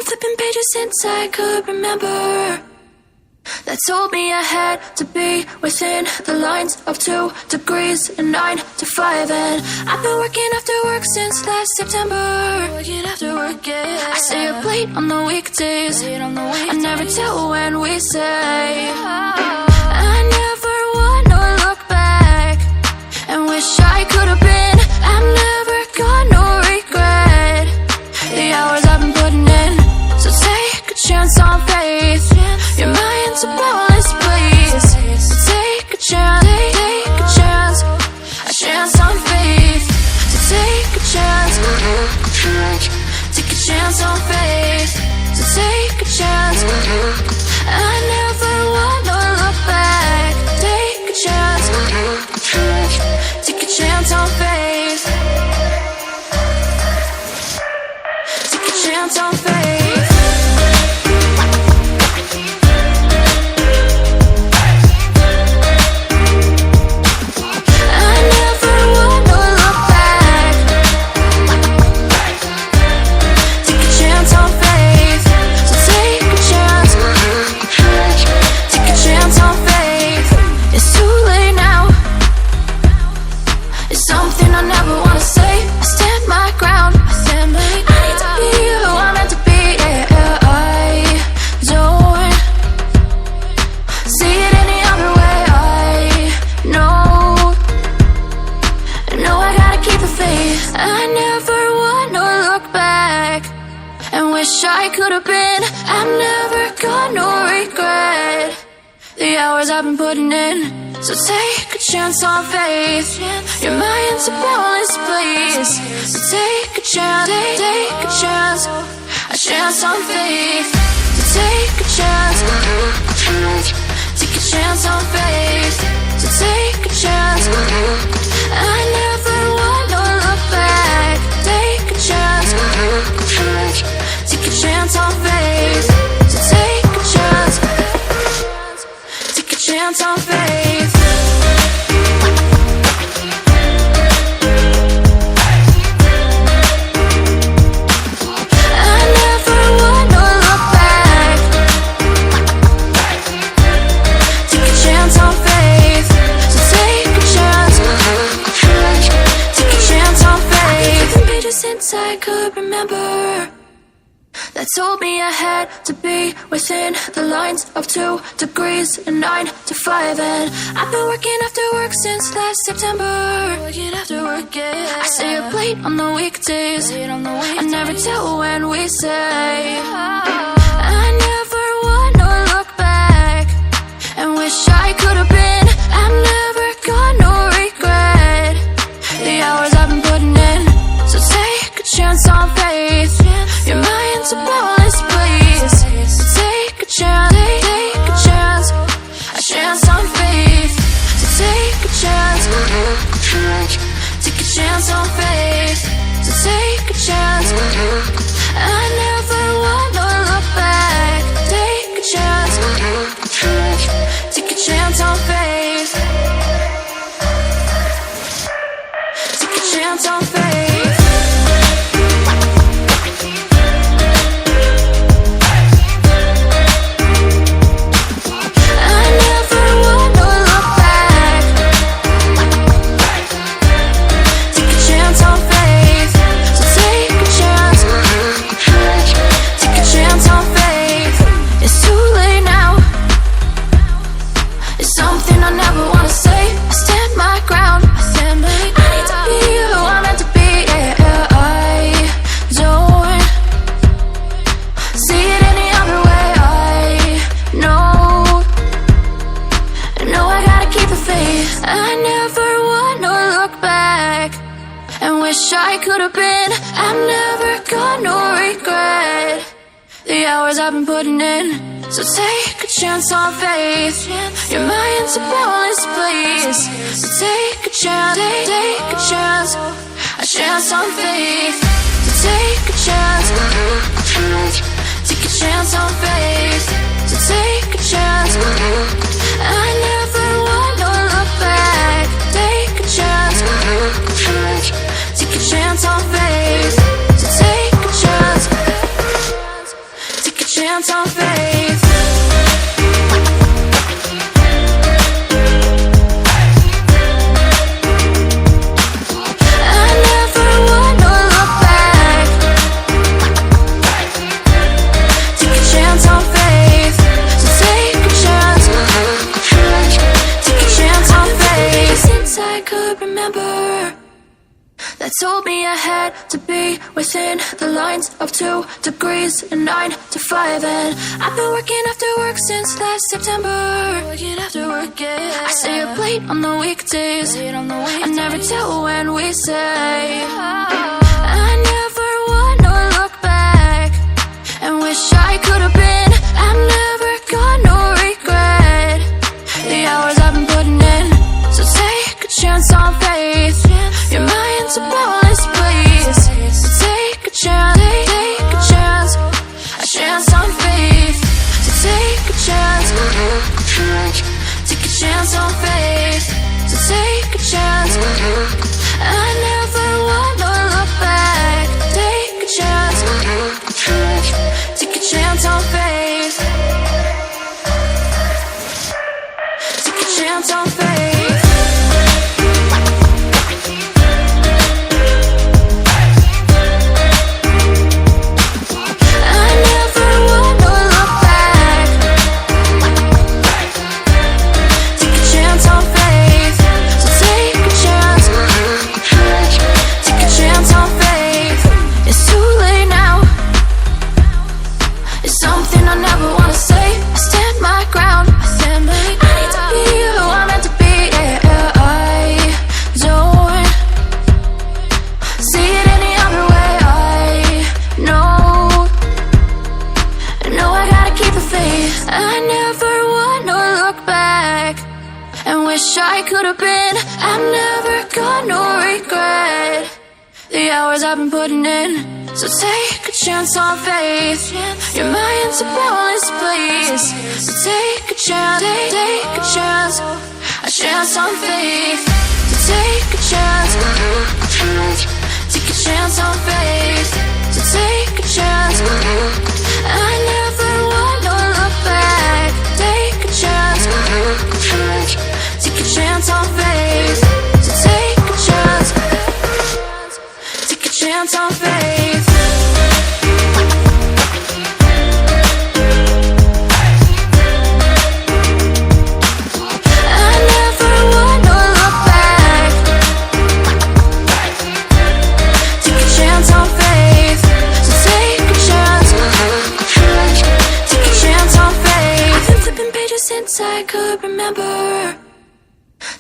been flipping pages since I could remember, that told me I had to be within the lines of 2 degrees and 9 to 5. And I've been working after work since last September. Working after work, yeah. I stay up late on the weekdays. I never tell when we say. I never wanna look back and wish I could have been. I've never got no regret. The hours I've been putting in, so take a chance on faith. Your mind's a boundless place. So take a chance, take a chance, a chance on faith. So take a chance, take a chance on faith. So take a chance. I never wanna look back. Take a chance, take a chance on faith. Take a chance on faith. I could have been. I've never got no regret. The hours I've been putting in, so take a chance on faith. Your mind's a boundless place. So take a chance, take a chance, a chance on faith. So take a chance, take a chance on faith. So take a chance. I never wanna look back. Take a chance. Take a chance on faith. So take a chance. Take a chance on faith. I never wanna look back. Take a chance on faith. So take a chance. Take a chance on faith. I've been pages since I could remember, that told me I had to be within the lines of 2 degrees and 9 to 5. And I've been working after work since last September. Working after work, yeah. I stay up late on the weekdays. I never tell when we say. I never wanna look back and wish I could have been. I've never got no regret. The hours I've been putting in, so take a chance on faith. Your mind's a boundless place. So take a chance, take a chance, a chance on faith. So take a chance, take a chance on faith. So take a chance. I never wanna look back. Take a chance, take a chance on faith. Take a chance on faith. I could have been. I've never got no regret. The hours I've been putting in, so take a chance on faith. Your mind's a boundless place. So take a chance, take a chance, a chance on faith. So take a chance, take a chance on faith. So take a chance. I never wanna look back. Take a chance. Take a chance on faith. So take a chance. chance on faith. I never wanna look back. Take a chance on faith. So take a chance. Take a chance on faith. Since I could remember, that told me I had to be within the lines of 2 degrees and 9 to 5. And I've been working after work since last September. Working after work, yeah. I stay up late on the weekdays. I never tell when we say. I never wanna look back and wish I could have been. I've never got no regret. The hours I've been putting in. So take a chance on faith. Your mind's a boundless place. So take a chance, take a chance. A chance on faith. So take a chance. Take a chance on faith. So take a chance. I never wanna look back. Take a chance. Take a chance on faith. Take a chance on faith. I never wanna look back and wish I could have been. I've never got no regret. The hours I've been putting in. So take a chance on faith. Your mind's a boundless place. So take a chance, take a chance. A chance on faith. So take a chance. Take a chance on faith. So take a chance. I never wanna look back. Take a chance. Take a chance on faith. So take a chance. Take a chance on faith. I never wanna look back. Take a chance on faith. So take a chance. Take a chance on faith. I've been flipping pages since I could remember.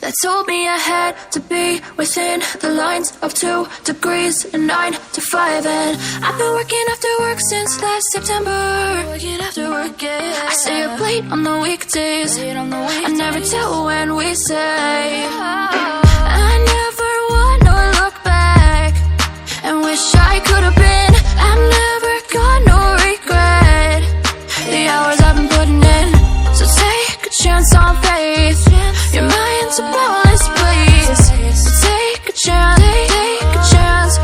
That told me I had to be within the lines of 2 degrees and 9 to 5. And I've been working after work since last September. Working after work, yeah. I stay up late on the weekdays. I never tell when we say. I never wanna look back and wish I could have been. I've never got no regret. The hours I've been putting in. So take a chance on faith. Your mind's a boundless place. So take a chance, take a chance.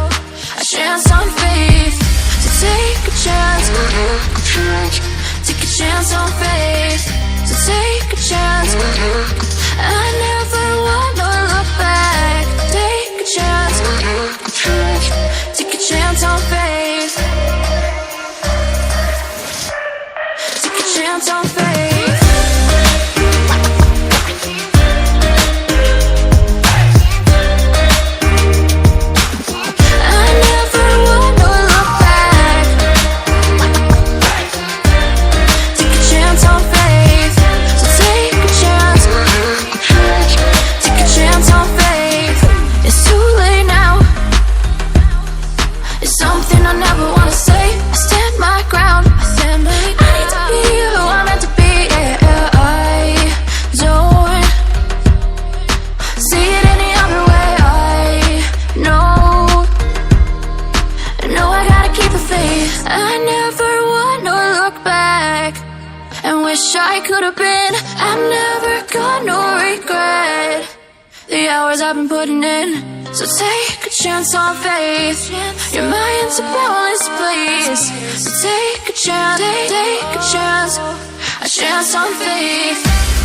A chance on faith. So take a chance. Take a chance on faith. So take a chance. I never wanna look back. Take a chance. Take a chance on faith. Take a chance on faith. I never wanna look back and wish I could have been. I've never got no regret. The hours I've been putting in. So take a chance on faith. Your mind's a boundless place. So take a chance, take a chance on faith.